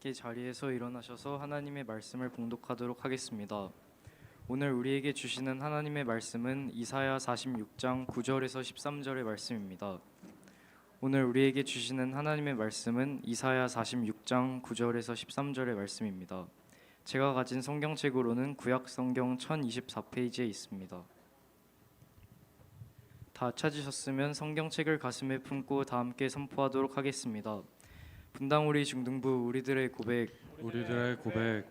함께 자리에서 일어나셔서 하나님의 말씀을 봉독하도록 하겠습니다. 오늘 우리에게 주시는 하나님의 말씀은 이사야 46장 9절에서 13절의 말씀입니다. 오늘 우리에게 주시는 하나님의 말씀은 이사야 46장 9절에서 13절의 말씀입니다. 제가 가진 성경책으로는 구약 성경 1024페이지에 있습니다. 다 찾으셨으면 성경책을 가슴에 품고 다 함께 선포하도록 하겠습니다. 분당 우리 중등부 우리들의 고백.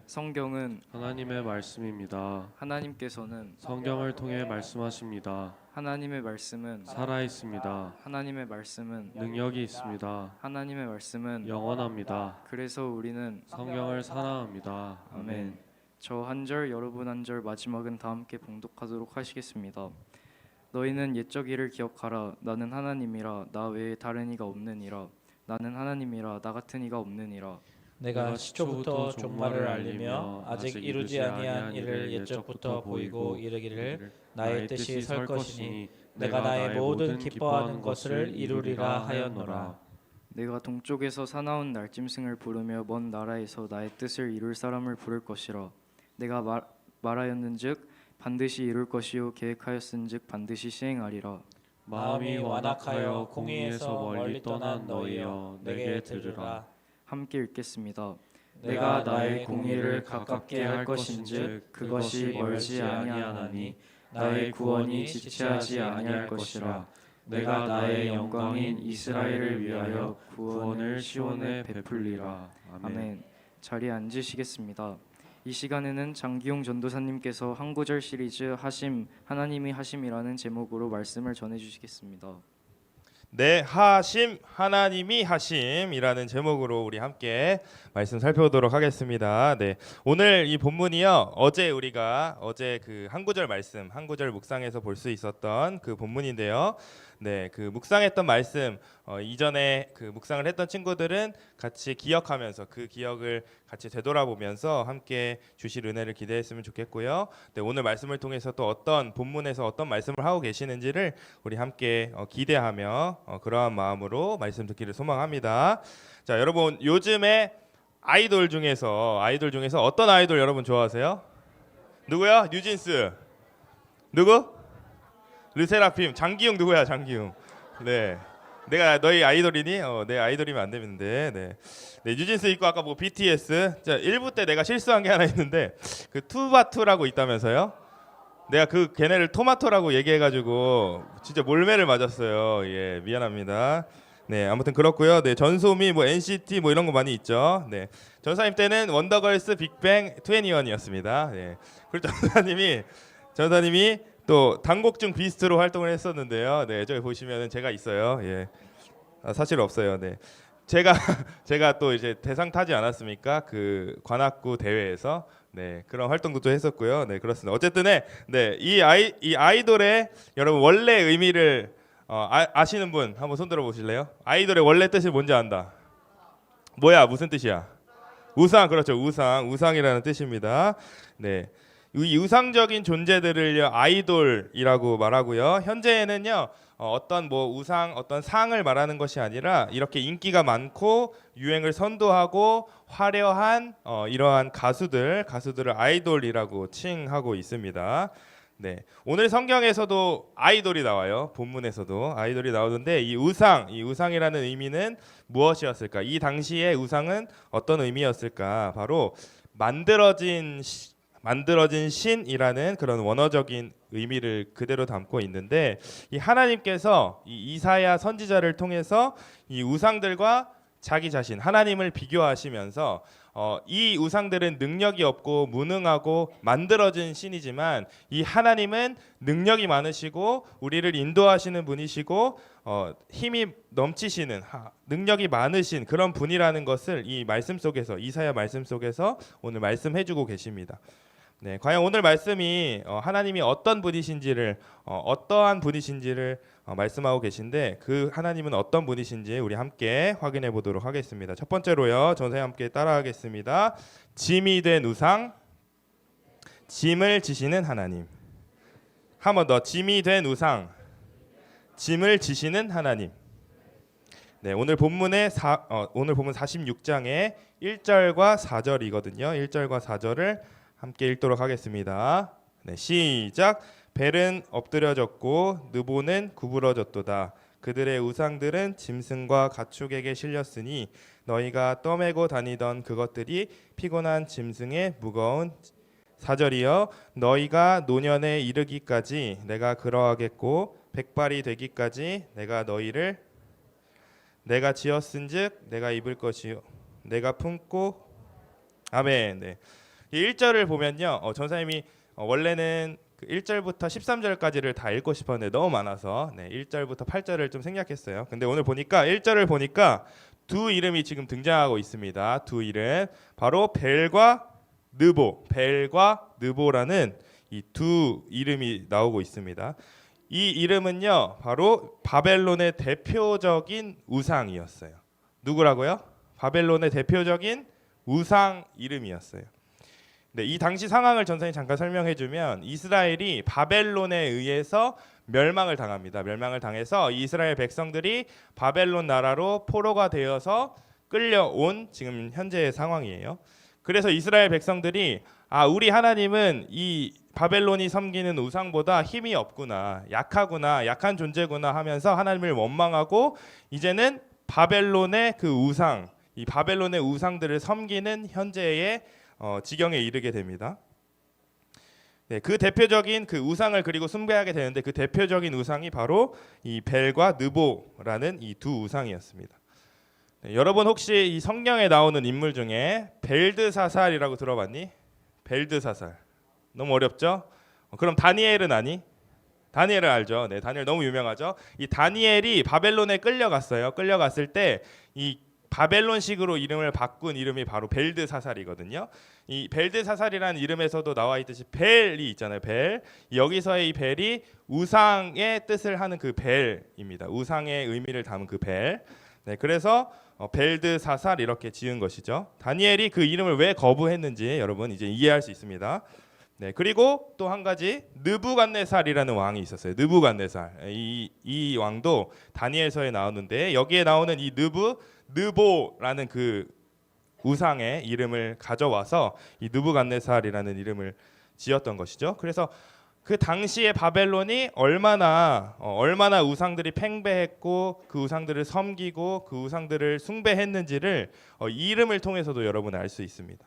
성경은 하나님의 말씀입니다. 하나님께서는 성경을 통해 말씀하십니다. 하나님의 말씀은 살아 있습니다. 하나님의 말씀은 능력이 있습니다. 하나님의 말씀은 영원합니다. 그래서 우리는 성경을 사랑합니다. 아멘. 저 한 절 여러분 한 절 마지막은 다 함께 봉독하도록 하시겠습니다. 너희는 옛적 일을 기억하라. 나는 하나님이라. 나 외에 다른 이가 없느니라. 나는 하나님이라. 나 같은 이가 없느니라. 내가 시초부터 종말을 알리며 아직 이루지 아니한 일을 옛적부터 보이고 이르기를 나의 뜻이 설 것이니 내가 나의 모든 기뻐하는 것을 이루리라 하였노라. 내가 동쪽에서 사나운 날짐승을 부르며 먼 나라에서 나의 뜻을 이룰 사람을 부를 것이라. 내가 말하였는즉 반드시 이룰 것이요 계획하였은즉 반드시 시행하리라. 마음이 완악하여 공의에서 멀리 떠난 너희여 내게 들으라. 함께 읽겠습니다. 내가 나의 공의를 가깝게 할 것인즉 그것이 멀지 아니하나니 나의 구원이 지체하지 아니할 것이라. 내가 나의 영광인 이스라엘을 위하여 구원을 시온에 베풀리라. 아멘. 자리에 앉으시겠습니다. 이 시간에는 장기용 전도사님께서 한 구절 시리즈 하심 하나님이 하심이라는 제목으로 말씀을 전해주시겠습니다. 네, 하심 하나님이 하심이라는 제목으로 우리 함께 말씀 살펴보도록 하겠습니다. 네, 오늘 이 본문이요, 우리가 그 한 구절 말씀, 한 구절 묵상에서 볼 수 있었던 그 본문인데요. 네, 그 묵상했던 말씀 이전에 그 묵상을 했던 친구들은 같이 기억하면서 그 기억을 같이 되돌아보면서 함께 주실 은혜를 기대했으면 좋겠고요. 네, 오늘 말씀을 통해서 또 어떤 본문에서 어떤 말씀을 하고 계시는지를 우리 함께 기대하며 그러한 마음으로 말씀 듣기를 소망합니다. 자, 여러분 요즘에 아이돌 중에서 어떤 아이돌 여러분 좋아하세요? 누구야? 뉴진스. 누구? 르세라핌. 장기용 누구야? 장기용. 네. 내가 너희 아이돌이니? 내 아이돌이면 안 되는데. 네. 네, 뉴진스 있고 아까 뭐 BTS. 자, 1부 때 내가 실수한 게 하나 있는데 그 투바투라고 있다면서요? 내가 그 걔네를 토마토라고 얘기해가지고 진짜 몰매를 맞았어요. 예, 미안합니다. 네, 아무튼 그렇고요. 네, 전소미, 뭐 NCT 뭐 이런 거 많이 있죠. 네, 전사님 때는 원더걸스, 빅뱅, 21이었습니다. 네, 그리고 전사님이 또 당곡중 비스트로 활동을 했었는데요. 네, 저기 보시면은 제가 있어요. 예, 사실 없어요. 네, 제가 또 이제 대상 타지 않았습니까? 그 관악구 대회에서. 네, 그런 활동도 또 했었고요. 네, 그렇습니다. 어쨌든 이 아이돌의 여러분 원래 의미를 아시는 분 한번 손 들어 보실래요? 아이돌의 원래 뜻이 뭔지 안다. 뭐야? 무슨 뜻이야? 우상. 그렇죠. 우상이라는 뜻입니다. 네. 이 우상적인 존재들을 아이돌이라고 말하고요. 현재에는요, 어떤 뭐 우상, 어떤 상을 말하는 것이 아니라 이렇게 인기가 많고 유행을 선도하고 화려한 이러한 가수들을 아이돌이라고 칭하고 있습니다. 네, 오늘 성경에서도 아이돌이 나와요. 본문에서도 아이돌이 나오는데 이 우상이라는 의미는 무엇이었을까? 이 당시의 우상은 어떤 의미였을까? 바로 만들어진 신이라는 그런 원어적인 의미를 그대로 담고 있는데 이 하나님께서 이 이사야 선지자를 통해서 이 우상들과 자기 자신 하나님을 비교하시면서 이 우상들은 능력이 없고 무능하고 만들어진 신이지만 이 하나님은 능력이 많으시고 우리를 인도하시는 분이시고 힘이 넘치시는 능력이 많으신 그런 분이라는 것을 이 말씀 속에서 이사야 말씀 속에서 오늘 말씀해주고 계십니다. 네, 과연 오늘 말씀이 하나님이 어떠한 분이신지를 말씀하고 계신데 그 하나님은 어떤 분이신지 우리 함께 확인해 보도록 하겠습니다. 첫 번째로요, 전사님 함께 따라하겠습니다. 짐이 된 우상, 짐을 지시는 하나님. 한 번 더, 짐이 된 우상, 짐을 지시는 하나님. 네, 오늘 본문 46장의 1절과 4절이거든요. 1절과 4절을 함께 읽도록 하겠습니다. 네, 시작. 벨은 엎드려졌고 느보는 구부러졌도다. 그들의 우상들은 짐승과 가축에게 실렸으니 너희가 떠매고 다니던 그것들이 피곤한 짐승의 무거운 4절이여 너희가 노년에 이르기까지 내가 그러하겠고 백발이 되기까지 내가 지었은즉 내가 입을 것이요 내가 품고 아멘. 네. 이 1절을 보면요. 전사님이 원래는 그 1절부터 13절까지를 다 읽고 싶었는데 너무 많아서 1절부터 8절을 좀 생략했어요. 근데 오늘 보니까 1절을 보니까 두 이름이 지금 등장하고 있습니다. 두 이름 바로 벨과 느보라는 이 두 이름이 나오고 있습니다. 이 이름은요 바로 바벨론의 대표적인 우상이었어요. 누구라고요? 바벨론의 대표적인 우상 이름이었어요. 네, 이 당시 상황을 전사님 잠깐 설명해주면 이스라엘이 바벨론에 의해서 멸망을 당합니다. 멸망을 당해서 이스라엘 백성들이 바벨론 나라로 포로가 되어서 끌려온 지금 현재의 상황이에요. 그래서 이스라엘 백성들이 우리 하나님은 이 바벨론이 섬기는 우상보다 힘이 없구나, 약하구나, 약한 존재구나 하면서 하나님을 원망하고 이제는 바벨론의 그 우상, 이 바벨론의 우상들을 섬기는 현재의 지경에 이르게 됩니다. 네, 그 대표적인 그 우상을 그리고 숭배하게 되는데 그 대표적인 우상이 바로 이 벨과 느보라는 이 두 우상이었습니다. 네, 여러분 혹시 이 성경에 나오는 인물 중에 벨드사살이라고 들어봤니? 벨드사살. 너무 어렵죠? 그럼 다니엘은 아니? 다니엘을 알죠? 네, 다니엘 너무 유명하죠? 이 다니엘이 바벨론에 끌려갔어요. 끌려갔을 때 이 바벨론식으로 이름을 바꾼 이름이 바로 벨드사살이거든요. 이 벨드사살이라는 이름에서도 나와 있듯이 벨이 있잖아요. 벨. 여기서의 이 벨이 우상의 뜻을 하는 그 벨입니다. 우상의 의미를 담은 그 벨. 네, 그래서 벨드사살 이렇게 지은 것이죠. 다니엘이 그 이름을 왜 거부했는지 여러분 이제 이해할 수 있습니다. 네, 그리고 또 한 가지 느부갓네살이라는 왕이 있었어요. 느부갓네살. 이 왕도 다니엘서에 나오는데 여기에 나오는 이 느보라는 그 우상의 이름을 가져와서 이 느부갓네살이라는 이름을 지었던 것이죠. 그래서 그 당시에 바벨론이 얼마나 우상들이 팽배했고 그 우상들을 섬기고 그 우상들을 숭배했는지를 이 이름을 통해서도 여러분 알 수 있습니다.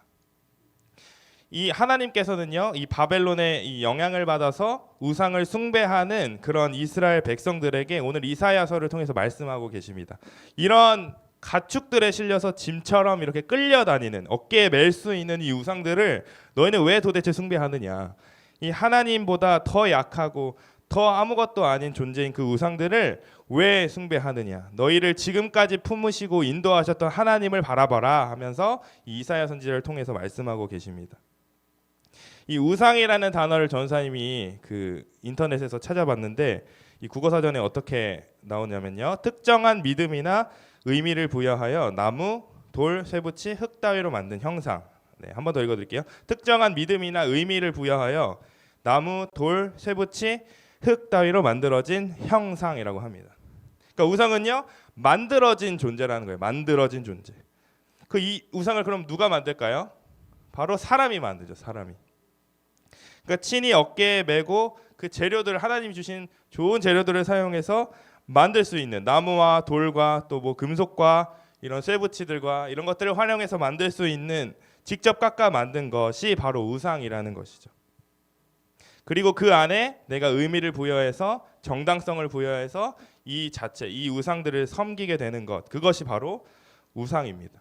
이 하나님께서는요, 이 바벨론의 이 영향을 받아서 우상을 숭배하는 그런 이스라엘 백성들에게 오늘 이사야서를 통해서 말씀하고 계십니다. 이런 가축들에 실려서 짐처럼 이렇게 끌려다니는 어깨에 맬 수 있는 이 우상들을 너희는 왜 도대체 숭배하느냐? 이 하나님보다 더 약하고 더 아무것도 아닌 존재인 그 우상들을 왜 숭배하느냐? 너희를 지금까지 품으시고 인도하셨던 하나님을 바라봐라 하면서 이 이사야 선지자를 통해서 말씀하고 계십니다. 이 우상이라는 단어를 전사님이 그 인터넷에서 찾아봤는데 이 국어사전에 어떻게 나오냐면요. 특정한 믿음이나 의미를 부여하여 나무, 돌, 쇠붙이, 흙 따위로 만든 형상. 네, 한 번 더 읽어드릴게요. 특정한 믿음이나 의미를 부여하여 나무, 돌, 쇠붙이, 흙 따위로 만들어진 형상이라고 합니다. 그러니까 우상은요 만들어진 존재라는 거예요. 만들어진 존재. 그 이 우상을 그럼 누가 만들까요? 바로 사람이 만들죠. 사람이. 그러니까 친히 어깨에 메고 그 재료들 하나님이 주신 좋은 재료들을 사용해서 만들 수 있는 나무와 돌과 또 뭐 금속과 이런 쇠붙이들과 이런 것들을 활용해서 만들 수 있는 직접 깎아 만든 것이 바로 우상이라는 것이죠. 그리고 그 안에 내가 의미를 부여해서 정당성을 부여해서 이 우상들을 섬기게 되는 것, 그것이 바로 우상입니다.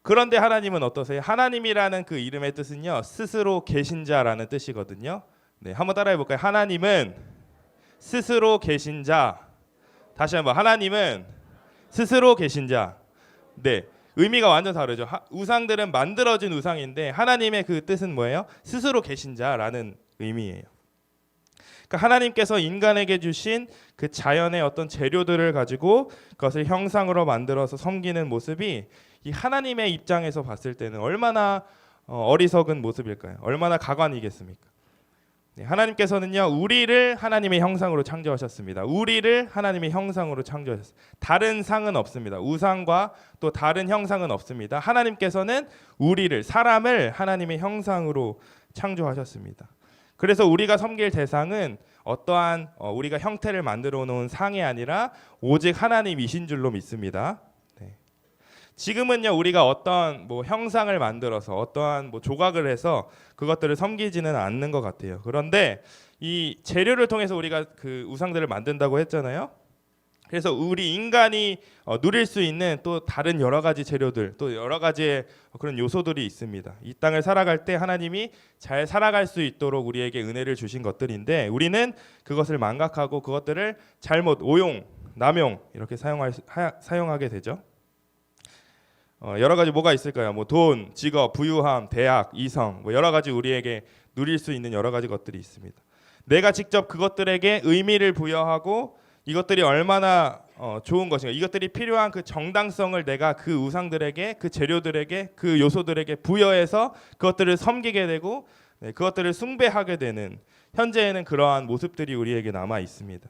그런데 하나님은 어떠세요? 하나님이라는 그 이름의 뜻은요, 스스로 계신 자라는 뜻이거든요. 네, 한번 따라해 볼까요? 하나님은 스스로 계신 자. 다시 한번, 하나님은 스스로 계신 자. 네, 의미가 완전 다르죠. 우상들은 만들어진 우상인데 하나님의 그 뜻은 뭐예요? 스스로 계신 자라는 의미예요. 그러니까 하나님께서 인간에게 주신 그 자연의 어떤 재료들을 가지고 그것을 형상으로 만들어서 섬기는 모습이 이 하나님의 입장에서 봤을 때는 얼마나 어리석은 모습일까요? 얼마나 가관이겠습니까? 네, 하나님께서는요 우리를 하나님의 형상으로 창조하셨습니다. 우리를 하나님의 형상으로 창조하셨습니다. 다른 상은 없습니다. 우상과 또 다른 형상은 없습니다. 하나님께서는 우리를 사람을 하나님의 형상으로 창조하셨습니다. 그래서 우리가 섬길 대상은 어떠한 우리가 형태를 만들어 놓은 상이 아니라 오직 하나님이신 줄로 믿습니다. 네. 지금은요 우리가 어떤 형상을 만들어서 어떠한 조각을 해서 그것들을 섬기지는 않는 것 같아요. 그런데 이 재료를 통해서 우리가 그 우상들을 만든다고 했잖아요. 그래서 우리 인간이 누릴 수 있는 또 다른 여러 가지 재료들, 또 여러 가지의 그런 요소들이 있습니다. 이 땅을 살아갈 때 하나님이 잘 살아갈 수 있도록 우리에게 은혜를 주신 것들인데 우리는 그것을 망각하고 그것들을 잘못 오용, 남용 이렇게 사용하게 되죠. 여러 가지 뭐가 있을까요? 돈, 직업, 부유함, 대학, 이성, 여러 가지 우리에게 누릴 수 있는 여러 가지 것들이 있습니다. 내가 직접 그것들에게 의미를 부여하고 이것들이 얼마나 좋은 것인가, 이것들이 필요한 그 정당성을 내가 그 우상들에게, 그 재료들에게, 그 요소들에게 부여해서 그것들을 섬기게 되고 그것들을 숭배하게 되는 현재에는 그러한 모습들이 우리에게 남아 있습니다.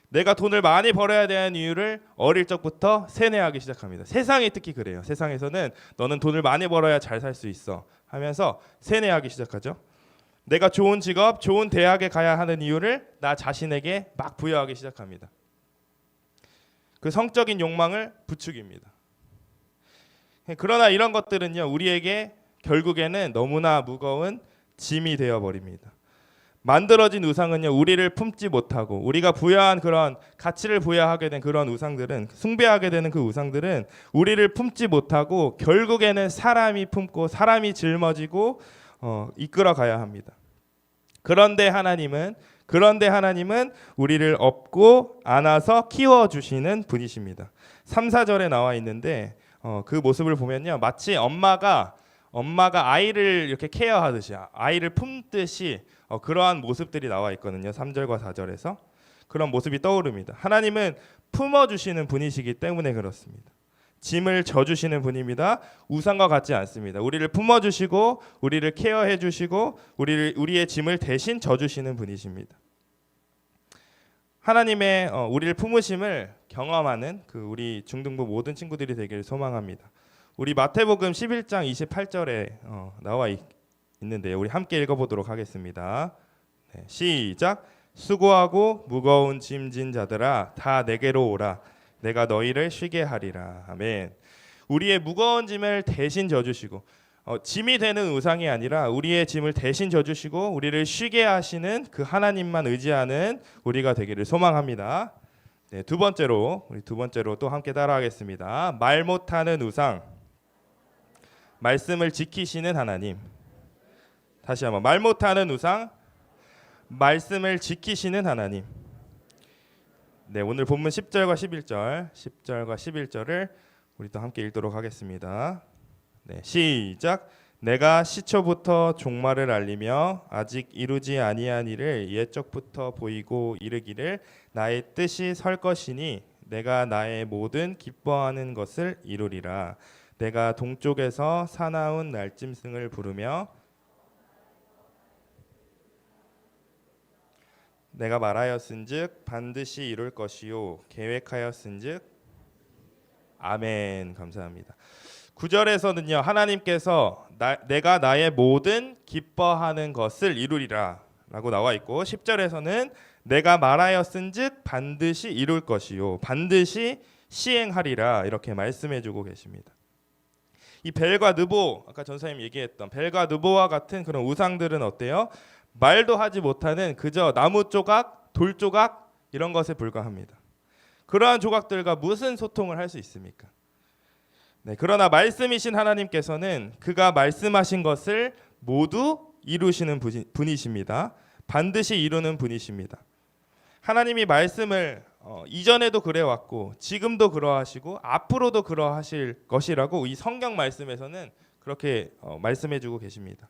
내가 돈을 많이 벌어야 되는 이유를 어릴 적부터 세뇌하기 시작합니다. 세상이 특히 그래요. 세상에서는 너는 돈을 많이 벌어야 잘 살 수 있어 하면서 세뇌하기 시작하죠. 내가 좋은 직업, 좋은 대학에 가야 하는 이유를 나 자신에게 막 부여하기 시작합니다. 그 성적인 욕망을 부추깁니다. 그러나 이런 것들은요 우리에게 결국에는 너무나 무거운 짐이 되어버립니다. 만들어진 우상은요 우리를 품지 못하고 우리가 부여한 그런 가치를 부여하게 된 그런 우상들은, 숭배하게 되는 그 우상들은 우리를 품지 못하고 결국에는 사람이 품고 사람이 짊어지고 이끌어 가야 합니다. 그런데 하나님은 우리를 업고 안아서 키워 주시는 분이십니다. 3, 4절에 나와 있는데 그 모습을 보면요 마치 엄마가 아이를 이렇게 케어하듯이, 아이를 품듯이 그러한 모습들이 나와 있거든요. 3절과 4절에서 그런 모습이 떠오릅니다. 하나님은 품어주시는 분이시기 때문에 그렇습니다. 짐을 져주시는 분입니다. 우상과 같지 않습니다. 우리를 품어주시고 우리를 케어해주시고 우리의 짐을 대신 져주시는 분이십니다. 하나님의 우리를 품으심을 경험하는 우리 중등부 모든 친구들이 되기를 소망합니다. 우리 마태복음 11장 28절에 나와 있는데요. 우리 함께 읽어보도록 하겠습니다. 네, 시작. 수고하고 무거운 짐진 자들아 다 내게로 오라. 내가 너희를 쉬게 하리라. 아멘. 우리의 무거운 짐을 대신 져주시고 짐이 되는 우상이 아니라 우리의 짐을 대신 져주시고 우리를 쉬게 하시는 그 하나님만 의지하는 우리가 되기를 소망합니다. 네, 두 번째로 또 함께 따라하겠습니다. 말 못하는 우상, 말씀을 지키시는 하나님. 다시 한번, 말 못하는 우상, 말씀을 지키시는 하나님. 네, 오늘 본문 10절과 11절을 우리 또 함께 읽도록 하겠습니다. 네, 시작. 내가 시초부터 종말을 알리며 아직 이루지 아니한 일을 옛적부터 보이고 이르기를 나의 뜻이 설 것이니 내가 나의 모든 기뻐하는 것을 이루리라. 내가 동쪽에서 사나운 날짐승을 부르며 내가 말하였은즉 반드시 이룰 것이요 계획하였은즉 아멘. 감사합니다. 9절에서는요 하나님께서 내가 나의 모든 기뻐하는 것을 이루리라 라고 나와 있고 10절에서는 내가 말하였은즉 반드시 이룰 것이요 반드시 시행하리라 이렇게 말씀해주고 계십니다. 이 벨과 느보, 아까 전사님 얘기했던 벨과 느보와 같은 그런 우상들은 어때요? 말도 하지 못하는 그저 나무 조각, 돌 조각 이런 것에 불과합니다. 그러한 조각들과 무슨 소통을 할 수 있습니까? 네, 그러나 말씀이신 하나님께서는 그가 말씀하신 것을 모두 이루시는 분이십니다. 반드시 이루는 분이십니다. 하나님이 말씀을 이전에도 그래왔고 지금도 그러하시고 앞으로도 그러하실 것이라고 이 성경 말씀에서는 그렇게 말씀해주고 계십니다.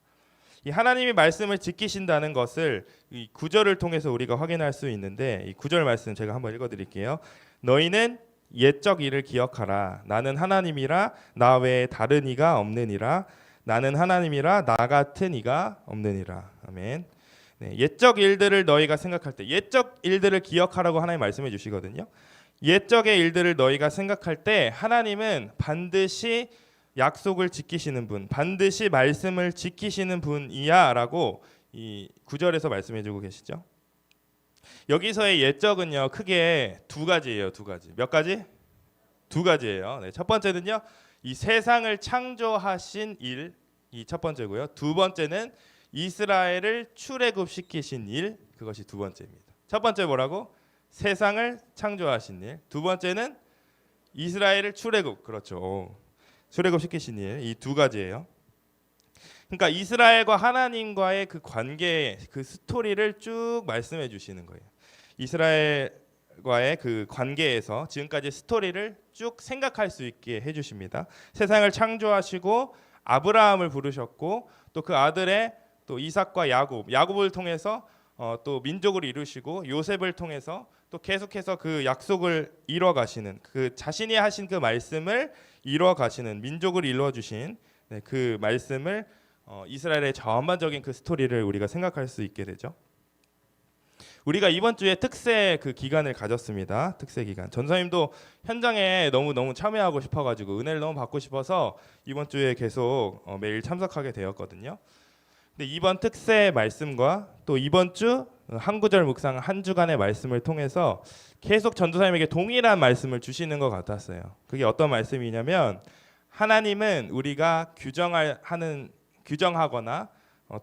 이 하나님이 말씀을 지키신다는 것을 이 9절을 통해서 우리가 확인할 수 있는데 이 9절 말씀 제가 한번 읽어드릴게요. 너희는 옛적 일을 기억하라. 나는 하나님이라 나 외에 다른 이가 없느니라. 나는 하나님이라 나 같은 이가 없느니라. 아멘. 네, 옛적 일들을 너희가 생각할 때 옛적 일들을 기억하라고 하나님 말씀해 주시거든요. 옛적의 일들을 너희가 생각할 때 하나님은 반드시 약속을 지키시는 분, 반드시 말씀을 지키시는 분이야라고 이 9절에서 말씀해 주고 계시죠. 여기서의 옛적은요 크게 두 가지예요. 두 가지. 몇 가지? 두 가지예요. 네, 첫 번째는요 이 세상을 창조하신 일, 이 첫 번째고요. 두 번째는 이스라엘을 출애굽시키신 일, 그것이 두 번째입니다. 첫 번째 뭐라고? 세상을 창조하신 일. 두 번째는 이스라엘을 출애굽, 그렇죠. 출애굽시키신 일, 이 두 가지예요. 그러니까 이스라엘과 하나님과의 그 관계, 그 스토리를 쭉 말씀해 주시는 거예요. 이스라엘과의 그 관계에서 지금까지 스토리를 쭉 생각할 수 있게 해주십니다. 세상을 창조하시고 아브라함을 부르셨고 또 그 아들의 또 이삭과 야곱을 통해서 또 민족을 이루시고 요셉을 통해서 또 계속해서 그 약속을 이뤄가시는 그 자신이 하신 그 말씀을 이뤄가시는 민족을 이루어주신 그 말씀을 이스라엘의 전반적인 그 스토리를 우리가 생각할 수 있게 되죠. 우리가 이번 주에 특세 그 기간을 가졌습니다. 특세 기간. 전사님도 현장에 너무 참여하고 싶어가지고 은혜를 너무 받고 싶어서 이번 주에 계속 매일 참석하게 되었거든요. 근데 이번 특세 말씀과 또 이번 주 한 구절 묵상 한 주간의 말씀을 통해서 계속 전도사님에게 동일한 말씀을 주시는 것 같았어요. 그게 어떤 말씀이냐면 하나님은 우리가 규정하거나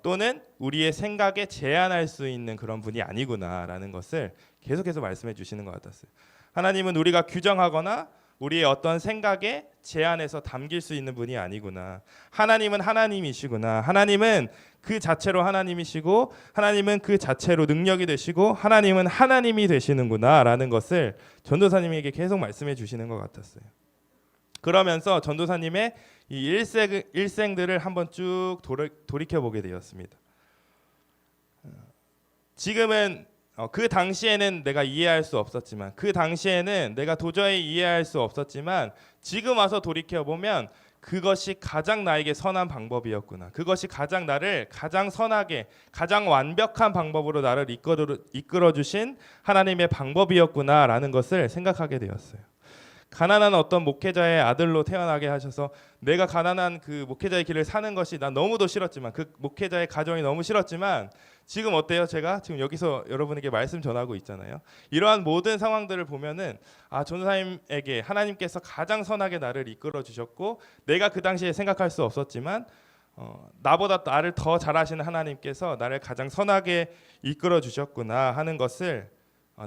또는 우리의 생각에 제한할 수 있는 그런 분이 아니구나라는 것을 계속해서 말씀해 주시는 것 같았어요. 하나님은 우리가 규정하거나 우리의 어떤 생각에 제한해서 담길 수 있는 분이 아니구나. 하나님은 하나님이시구나. 하나님은 그 자체로 하나님이시고 하나님은 그 자체로 능력이 되시고 하나님은 하나님이 되시는구나라는 것을 전도사님에게 계속 말씀해 주시는 것 같았어요. 그러면서 전도사님의 이 일생들을 한번 쭉 돌이켜 보게 되었습니다. 지금은 그 당시에는 내가 이해할 수 없었지만 그 당시에는 내가 도저히 이해할 수 없었지만 지금 와서 돌이켜 보면 그것이 가장 나에게 선한 방법이었구나. 그것이 나를 가장 선하게 가장 완벽한 방법으로 나를 이끌어 주신 하나님의 방법이었구나라는 것을 생각하게 되었어요. 가난한 어떤 목회자의 아들로 태어나게 하셔서 내가 가난한 그 목회자의 길을 사는 것이 난 너무도 싫었지만 그 목회자의 가정이 너무 싫었지만 지금 어때요? 제가 지금 여기서 여러분에게 말씀 전하고 있잖아요. 이러한 모든 상황들을 보면은 전도사님에게 하나님께서 가장 선하게 나를 이끌어 주셨고 내가 그 당시에 생각할 수 없었지만 나보다 나를 더 잘하시는 하나님께서 나를 가장 선하게 이끌어 주셨구나 하는 것을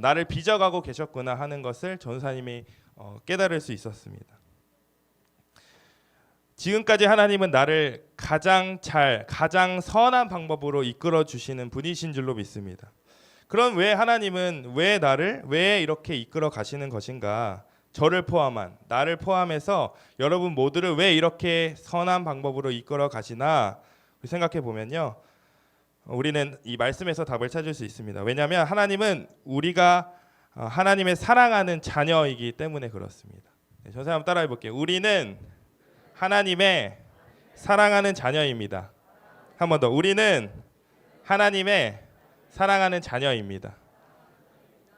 나를 빚어가고 계셨구나 하는 것을 전도사님이 깨달을 수 있었습니다. 지금까지 하나님은 나를 가장 선한 방법으로 이끌어 주시는 분이신 줄로 믿습니다. 그럼 왜 하나님은 왜 이렇게 이끌어 가시는 것인가? 나를 포함해서 여러분 모두를 왜 이렇게 선한 방법으로 이끌어 가시나 생각해 보면요. 우리는 이 말씀에서 답을 찾을 수 있습니다. 왜냐하면 하나님은 우리가 하나님의 사랑하는 자녀이기 때문에 그렇습니다. 저 사람 따라해 볼게요. 우리는 하나님의 사랑하는 자녀입니다. 한 번 더. 우리는 하나님의 사랑하는 자녀입니다.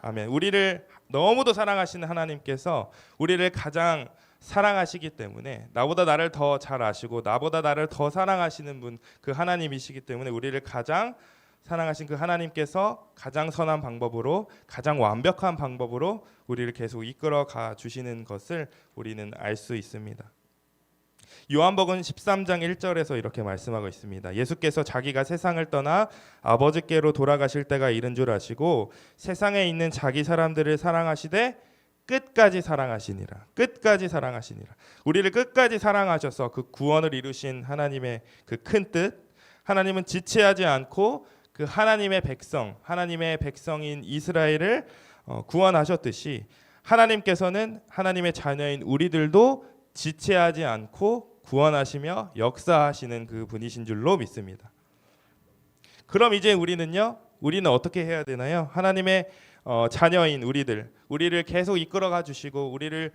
아멘. 우리를 너무도 사랑하시는 하나님께서 우리를 가장 사랑하시기 때문에 나보다 나를 더 잘 아시고 나보다 나를 더 사랑하시는 분 그 하나님이시기 때문에 우리를 가장 사랑하신 그 하나님께서 가장 선한 방법으로 가장 완벽한 방법으로 우리를 계속 이끌어 가 주시는 것을 우리는 알 수 있습니다. 요한복음 13장 1절에서 이렇게 말씀하고 있습니다. 예수께서 자기가 세상을 떠나 아버지께로 돌아가실 때가 이른 줄 아시고 세상에 있는 자기 사람들을 사랑하시되 끝까지 사랑하시니라. 끝까지 사랑하시니라. 우리를 끝까지 사랑하셔서 그 구원을 이루신 하나님의 그 큰 뜻, 하나님은 지체하지 않고 그 하나님의 백성인 이스라엘을 구원하셨듯이 하나님께서는 하나님의 자녀인 우리들도 지체하지 않고 구원하시며 역사하시는 그 분이신 줄로 믿습니다. 그럼 이제 우리는 어떻게 해야 되나요? 하나님의 자녀인 우리를 계속 이끌어가 주시고 우리를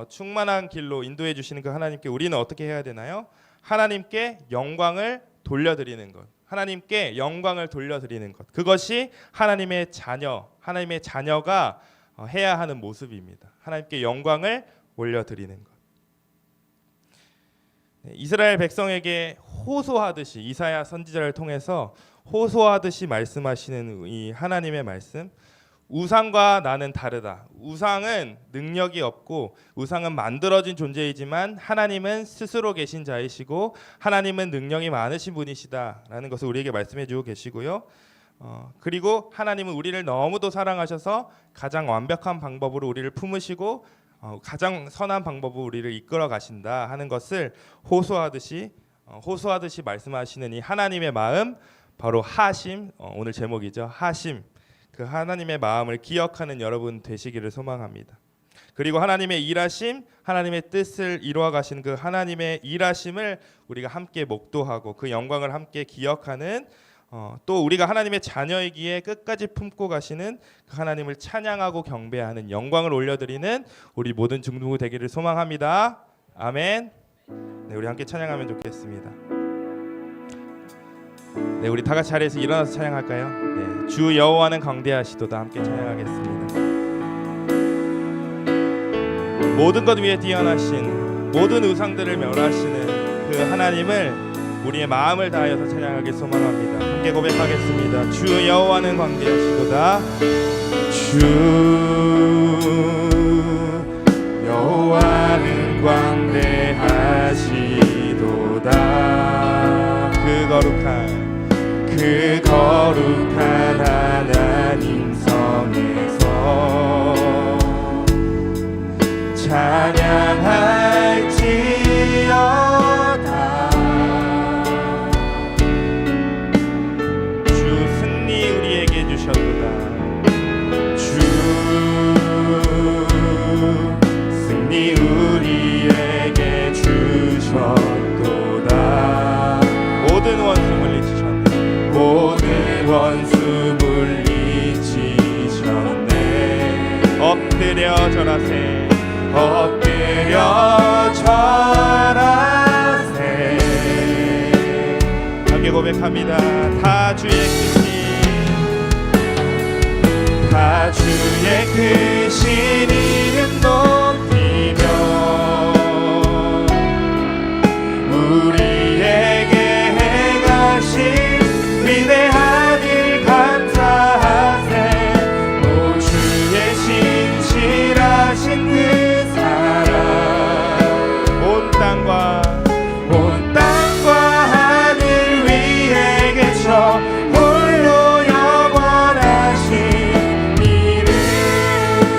충만한 길로 인도해 주시는 그 하나님께 우리는 어떻게 해야 되나요? 하나님께 영광을 돌려드리는 것. 하나님께 영광을 돌려드리는 것. 그것이 하나님의 자녀가 해야 하는 모습입니다. 하나님께 영광을 올려드리는 것. 이스라엘 백성에게 호소하듯이 이사야 선지자를 통해서 호소하듯이 말씀하시는 이 하나님의 말씀. 우상과 나는 다르다. 우상은 능력이 없고 우상은 만들어진 존재이지만 하나님은 스스로 계신 자이시고 하나님은 능력이 많으신 분이시다라는 것을 우리에게 말씀해 주고 계시고요. 그리고 하나님은 우리를 너무도 사랑하셔서 가장 완벽한 방법으로 우리를 품으시고 가장 선한 방법으로 우리를 이끌어 가신다 하는 것을 호소하듯이 말씀하시는 이 하나님의 마음, 바로 하심, 오늘 제목이죠. 하심. 그 하나님의 마음을 기억하는 여러분 되시기를 소망합니다. 그리고 하나님의 일하심, 하나님의 뜻을 이루어 가시는 그 하나님의 일하심을 우리가 함께 목도하고 그 영광을 함께 기억하는, 또 우리가 하나님의 자녀이기에 끝까지 품고 가시는 그 하나님을 찬양하고 경배하는, 영광을 올려드리는 우리 모든 중등부 되기를 소망합니다. 아멘. 네, 우리 함께 찬양하면 좋겠습니다. 네, 우리 다 같이 자리에서 일어나서 찬양할까요? 네, 주 여호와는 광대하시도다. 함께 찬양하겠습니다. 모든 것 위에 뛰어나신, 모든 우상들을 멸하시는 그 하나님을 우리의 마음을 다하여서 찬양하길 소망합니다. 함께 고백하겠습니다. 주 여호와는 광대하시도다. 주 여호와는 광대하시도다. 그 거룩한 하나님 성에서 찬양할지어다. 주 승리 우리에게 주셨도다. 주 승리 우리에게 주셨도다. 모든 원수 물리치셨네. 모든 원수 물리치셨네. 엎드려 절하세. 엎드려 절하세. 함께 고백합니다. 다 주의 크신, 다 주의 크신 이름 높이며 우리에게 행하신 위대한 일 감사하세. 오 주의 신실하신 그 사랑, 온 땅과 하늘 위에 계셔 홀로 영원하신 이름.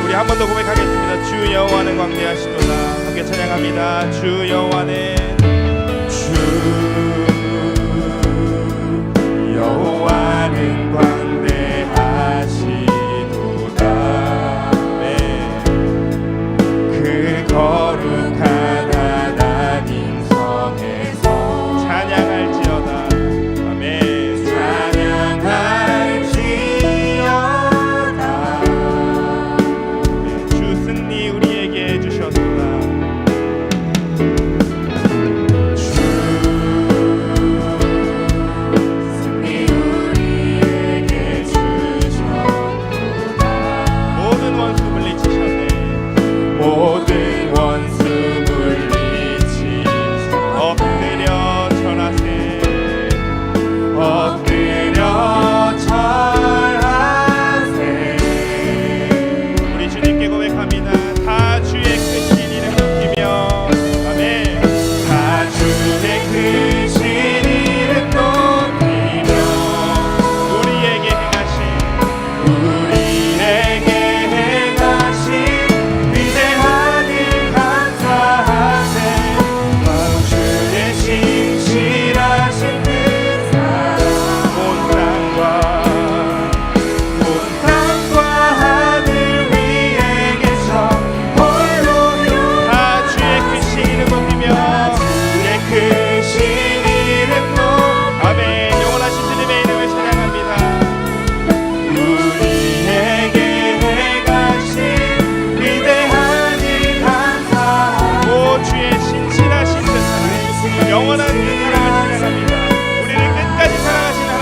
우리 한 번 더 고백하겠습니다. 주 여호와는 광대하시도다. 함께 찬양합니다. 주 여호와는 광대하시도다. 네. 그 거룩한 하나님 성에서 찬양할지어다. 아멘. 찬양할지어다. 네. 주 승리 우리에게 주셨도다. 영원한 그 사랑을 찬양합니다. 우리를 끝까지 사랑하시는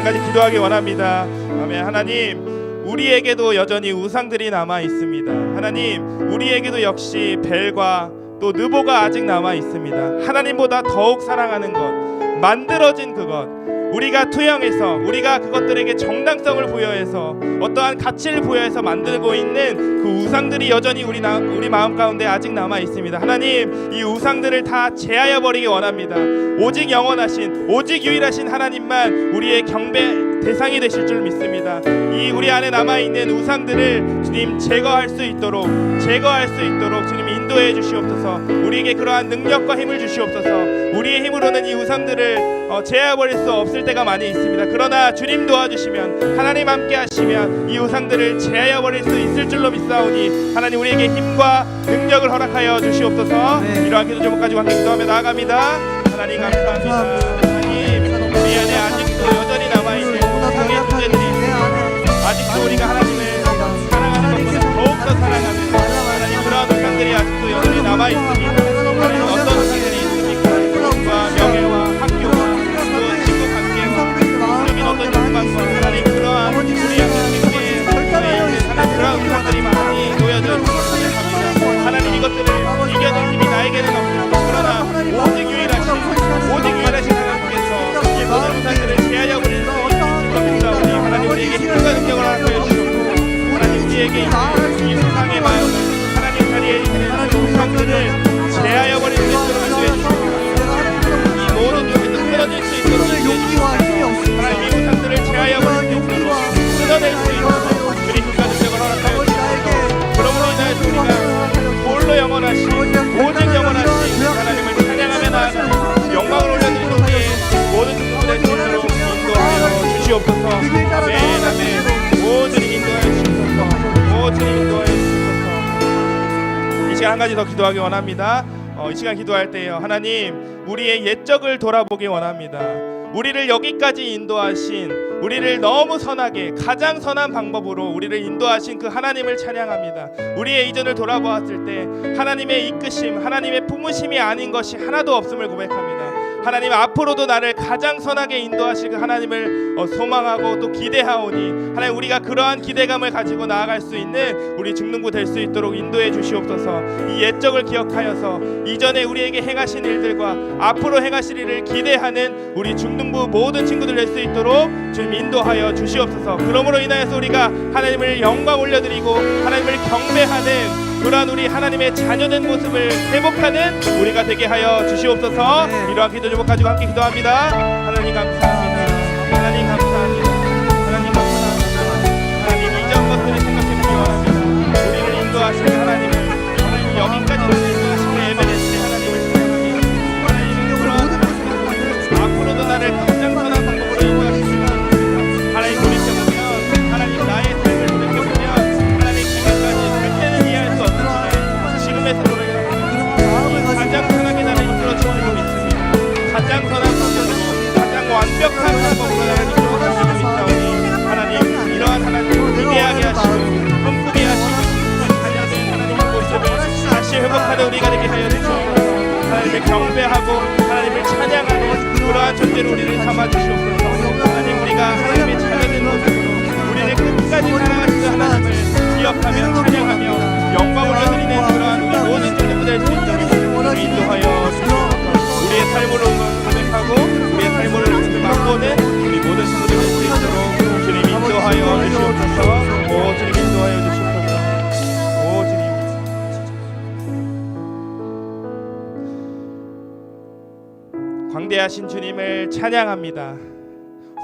한 가지 기도하기 원합니다. 아멘. 하나님, 우리에게도 여전히 우상들이 남아 있습니다. 하나님, 우리에게도 역시 벨과 또 느보가 아직 남아 있습니다. 하나님보다 더욱 사랑하는 것, 만들어진 그것, 우리가 투영해서 우리가 그것들에게 정당성을 부여해서 어떠한 가치를 부여해서 만들고 있는 그 우상들이 여전히 우리 마음 가운데 아직 남아 있습니다. 하나님, 이 우상들을 다 제하여 버리기 원합니다. 오직 영원하신, 오직 유일하신 하나님만 우리의 경배 대상이 되실 줄 믿습니다. 이 우리 안에 남아 있는 우상들을 주님 제거할 수 있도록 주님 인도해 주시옵소서. 우리에게 그러한 능력과 힘을 주시옵소서. 우리의 힘으로는 이 우상들을 제하여 버릴 수 없을 때가 많이 있습니다. 그러나 주님 도와주시면, 하나님 함께 하시면 이 우상들을 제하여 버릴 수 있을 줄로 믿사오니 하나님 우리에게 힘과 능력을 허락하여 주시옵소서. 이러한 기도 제목까지 함께 기도하며 나아갑니다. 하나님 감사합니다. 하나님, 우리 안에 아직도 여전히 남아있는 우상의 존재들이 있습니다. 아직도 우리가 하나님을 사랑하는 것보다 더욱더 사랑하는 하나님, 그러한 우상들이 아직도 여전히 남아있습니다. 하나님, 어떤 우상들이 있습니까? 돈과 명예와 학교와 또 친구 관계와 여긴 어떤 욕망과 하나님, 그러한 우리 하나님께 하나님, 그러한 우상들이 많이 놓여져 있습니다. 하나님, 이것들을 이겨낼 힘이 나에게는 없습니다. 그러나 오직 유일하신 하나님께서 이 모든 우상들을 제하여 버릴 수 있는 겁니다. 하나님, 우리에게 힘과 능력을 허락하여 주시옵소서. 하나님, 우리에게 이 우상의 마음을, 하나님 자리에 있는 우상들을 제하여 버릴 수 있도록 인도해 주시옵소서. 이 모든 것들을 끊어질 수 있도록 인도해 주시옵소서. 하나님, 이 우상들을 제하여 버릴 수 있도록 끊어낼 수 있도록 주님 힘과 능력을 허락하여 주시옵소서. 그러므로 인하여서 우리가 홀로 영원하신, 오직 영원하신 하나님을 찬양하며 나아가는 영광을 올려드리는 모든 친구들 주님으로 인도하여 주시옵소서. 아멘, 아멘. 오 주님 인도하여 주시옵소서. 오 주님 인도하여 주시옵소서. 이 시간 한 가지 더 기도하기 원합니다. 이 시간 기도할 때요, 하나님, 우리의 옛적을 돌아보기 원합니다. 우리를 여기까지 인도하신, 우리를 너무 선하게, 가장 선한 방법으로 우리를 인도하신 그 하나님을 찬양합니다. 우리의 이전을 돌아보았을 때 하나님의 이끄심, 하나님의 품으심이 아닌 것이 하나도 없음을 고백합니다. 하나님, 앞으로도 나를 가장 선하게 인도하실 그 하나님을 소망하고 또 기대하오니 하나님, 우리가 그러한 기대감을 가지고 나아갈 수 있는 우리 중등부 될 수 있도록 인도해 주시옵소서. 이 옛적을 기억하여서 이전에 우리에게 행하신 일들과 앞으로 행하실 일을 기대하는 우리 중등부 모든 친구들 될 수 있도록 주님 인도하여 주시옵소서. 그러므로 인하여서 우리가 하나님을 영광 올려드리고 하나님을 경배하는 그러한 우리 하나님의 자녀된 모습을 회복하는 우리가 되게 하여 주시옵소서. 이러한 기도 제목 가지고 함께 기도합니다. 하나님 감사합니다. 하나님 감사합니다. 하나님 감사합니다. 하나님, 이전 것들을 생각해 보기 원합니다. 우리를 인도하시는 하나님을, 하나님 여기까지 인도하시는 에베레스트 하나님을 생각합니다. 하나님, 그러한 앞으로도 나를 가장 선한 방법으로 인도하시는 하나님, 돌이켜보면 하나님, 나의 삶을 돌이켜보면 하나님, 지금까지 그때는 이해할 수 없었지만 지금에서 돌아가 가장 선하게 나를 이끌어 주시고 있습니다. 가장 선한 방법으로, 가장 완벽한 방법으로 나를 이끌어 주시고 있사오니 하나님, 이러한 하나님을 기대하게 하시고 꿈꾸게 하시고 자녀된 하나님의 모습을 다시 회복하는 우리가 되게 하여 주시옵소서. 하나님을 경배하고 하나님을 찬양하는 그러한 존재로 우리를 삼아주시옵소서. 하나님, 우리가 하나님의 자녀된 모습으로 우리를 끝까지 사랑하시는 하나님을 기억하며 찬양하며 영광을 올려드리는 그러한 우리 모든 존재들 될 수 있도록 인도하여 주시옵소서. 우리의 삶으로 고백하고 우리의 삶으로 맛보는 우리 모든 친구들 될 수 있도록 주님 인도하여 주시옵소서. 오 주님 인도하여 주시옵소서. 오 주님. 광대하신 주님을 찬양합니다.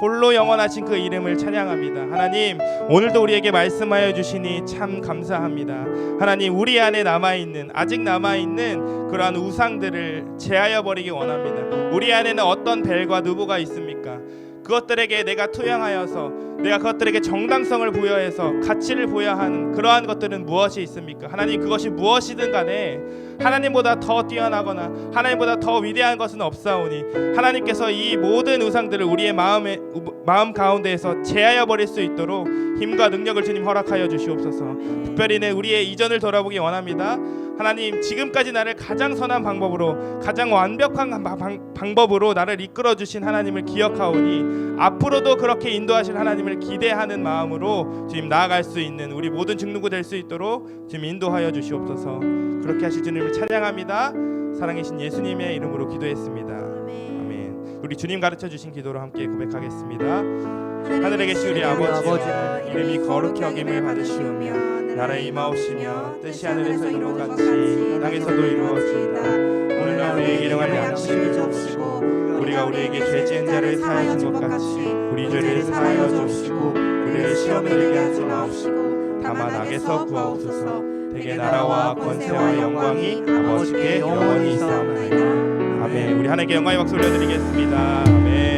홀로 영원하신 그 이름을 찬양합니다. 하나님, 오늘도 우리에게 말씀하여 주시니 참 감사합니다. 하나님, 우리 안에 남아있는, 아직 남아있는 그러한 우상들을 제하여 버리기 원합니다. 우리 안에는 어떤 벨과 느보가 있습니까? 그것들에게 내가 투영하여서 내가 그것들에게 정당성을 부여해서 가치를 부여하는 그러한 것들은 무엇이 있습니까? 하나님, 그것이 무엇이든 간에 하나님보다 더 뛰어나거나 하나님보다 더 위대한 것은 없사오니 하나님께서 이 모든 우상들을 우리의 마음 가운데에서 제하여 버릴 수 있도록 힘과 능력을 주님 허락하여 주시옵소서. 특별히 우리의 이전을 돌아보기 원합니다. 하나님, 지금까지 나를 가장 선한 방법으로, 가장 완벽한 방법으로 나를 이끌어 주신 하나님을 기억하오니 앞으로도 그렇게 인도하실 하나님을 기대하는 마음으로 주님 나아갈 수 있는 우리 모든 중누구 될 수 있도록 주님 인도하여 주시옵소서. 그렇게 하실 주님을 찬양합니다. 사랑이신 예수님의 이름으로 기도했습니다. 아멘. 우리 주님 가르쳐 주신 기도로 함께 고백하겠습니다. 하늘에 계신 우리 아버지여, 이름이 거룩히 여김을 받으시오며 나라의 임하옵시며 뜻이 하늘에서 이룬 것 같이 땅에서도 이루어지이다. 오늘날 우리에게 일용할 양식을 주옵시고 우리가 우리에게 죄 지은 자를 사하여 준 것 같이 우리 죄를 사하여 주옵시고 우리를 시험에 들게 하지 마옵시고 다만 악에서 구하옵소서. 대개 나라와 권세와 영광이 아버지께 영원히 있사옵나이다. 아멘. 우리 하나님께 영광의 박수 올려드리겠습니다. 아멘.